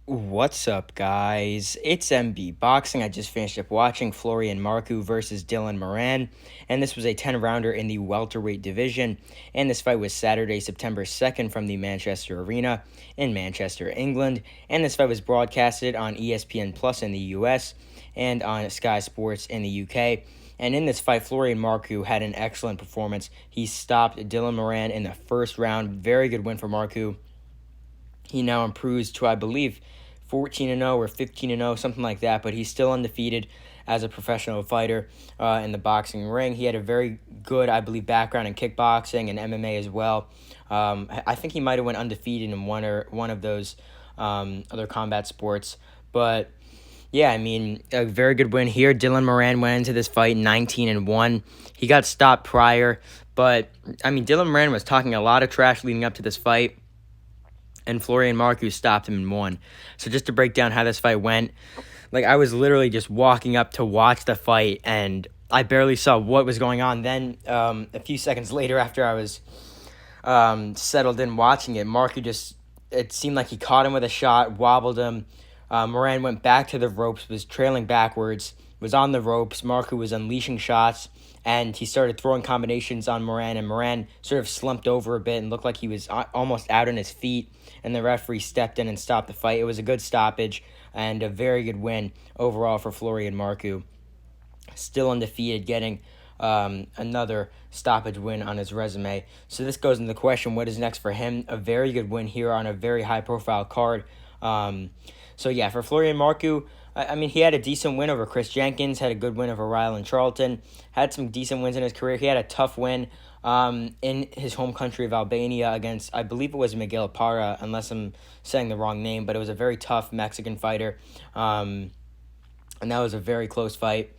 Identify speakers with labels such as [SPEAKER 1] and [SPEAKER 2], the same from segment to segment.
[SPEAKER 1] What's up, guys? It's MB Boxing. I just finished up watching Florian Marku versus Dylan Moran, and this was a 10-rounder in the welterweight division, and this fight was Saturday, September 2nd from the Manchester Arena in Manchester, England, and this fight was broadcasted on ESPN Plus in the US and on Sky Sports in the UK. And in this fight, Florian Marku had an excellent performance. He stopped Dylan Moran in the first round. Very good win for Marku. He now improves to, I believe, 14-0 or 15-0, something like that, but he's still undefeated as a professional fighter in the boxing ring. He had a very good, I believe, background in kickboxing and MMA as well. I think he might have went undefeated in one of those other combat sports, but yeah, I mean, a very good win here. Dylan Moran went into this fight 19-1. He got stopped prior, but I mean, Dylan Moran was talking a lot of trash leading up to this fight, and Florian Marku stopped him and won. So just to break down how this fight went, I was literally just walking up to watch the fight, and I barely saw what was going on. Then a few seconds later, after I was settled in watching it, it seemed like he caught him with a shot, wobbled him. Moran went back to the ropes, was trailing backwards, was on the ropes. Marku was unleashing shots, and he started throwing combinations on Moran, and Moran sort of slumped over a bit and looked like he was almost out on his feet, and the referee stepped in and stopped the fight. It was a good stoppage and a very good win overall for Florian Marku. Still undefeated, getting another stoppage win on his resume. So this goes into the question, what is next for him? A very good win here on a very high-profile card. So yeah, for Florian Marku, I mean, he had a decent win over Chris Jenkins, had a good win over Rylan Charlton, had some decent wins in his career. He had a tough win in his home country of Albania against, I believe it was Miguel Parra, unless I'm saying the wrong name, but it was a very tough Mexican fighter, and that was a very close fight.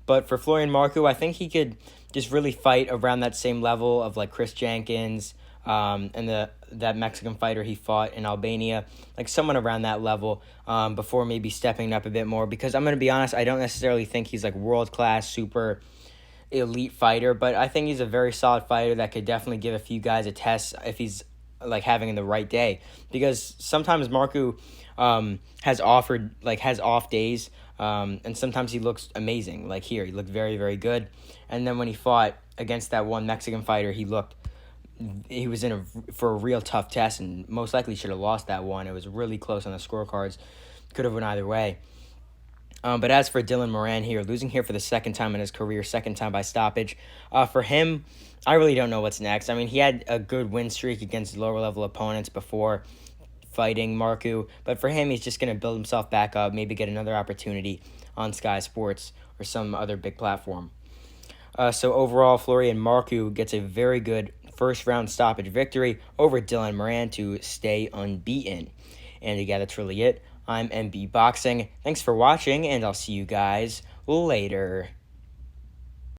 [SPEAKER 1] But for Florian Marku, I think he could just really fight around that same level of Chris Jenkins and that Mexican fighter he fought in Albania, someone around that level before maybe stepping up a bit more. Because I'm going to be honest, I don't necessarily think he's world-class, super elite fighter, but I think he's a very solid fighter that could definitely give a few guys a test if he's having the right day. Because sometimes Marku has off days, and sometimes he looks amazing. Here, he looked very, very good. And then when he fought against that one Mexican fighter, he was in for a real tough test, and most likely should have lost that one. It was really close on the scorecards. Could have went either way. But as for Dylan Moran here, losing here for the second time in his career, second time by stoppage. For him, I really don't know what's next. I mean, he had a good win streak against lower-level opponents before fighting Marku. But for him, he's just going to build himself back up, maybe get another opportunity on Sky Sports or some other big platform. So overall, Florian Marku gets a very good first-round stoppage victory over Dylan Moran to stay unbeaten. And yeah, that's really it. I'm MB Boxing. Thanks for watching, and I'll see you guys later.